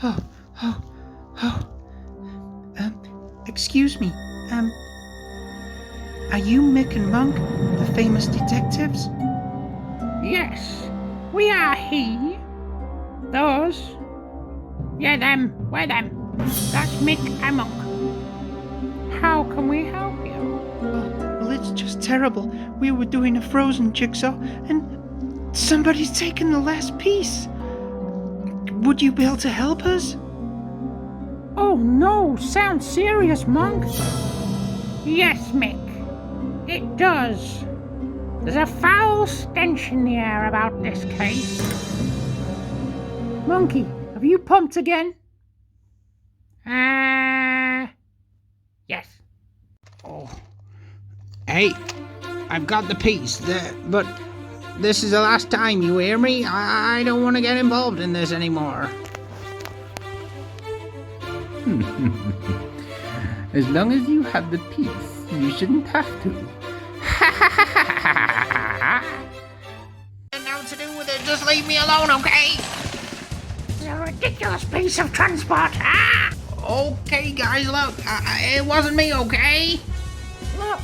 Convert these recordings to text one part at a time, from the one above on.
Oh, oh, oh. Excuse me. Are you Mick and Monk, the famous detectives? Yes, we are he. Those. Yeah, them. We're them. That's Mick and Monk. How can we help you? Well, it's just terrible. We were doing a frozen jigsaw, and somebody's taken the last piece. Would you be able to help us? Oh no, sounds serious, Monk. Yes, Mick. It does. There's a foul stench in the air about this case. Monkey, have you pumped again? Yes. Oh. Hey, I've got the piece, but this is the last time, you hear me? I don't want to get involved in this anymore. As long as you have the piece, you shouldn't have to. Nothing to do with it, just leave me alone, okay? You're a ridiculous piece of transport. Okay, guys, look, it wasn't me, okay? Look,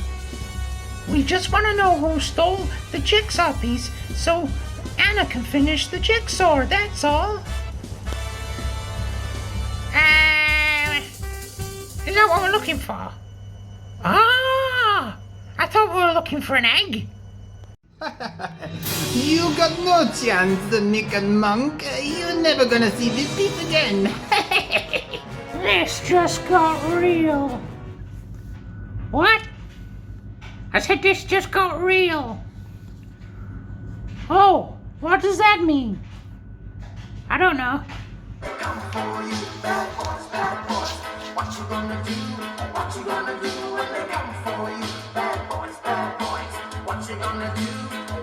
we just want to know who stole the jigsaw piece so Anna can finish the jigsaw, that's all. Is that what we're looking for? Ah! I thought we were looking for an egg. You got no chance, Mick and Monk. You're never gonna see this piece again. This just got real. What? I said this just got real. Oh, what does that mean? I don't know. Come for you, bad boys, bad boys. What you gonna do? What you gonna do when they come for you? Bad boys, bad boys. What you gonna do?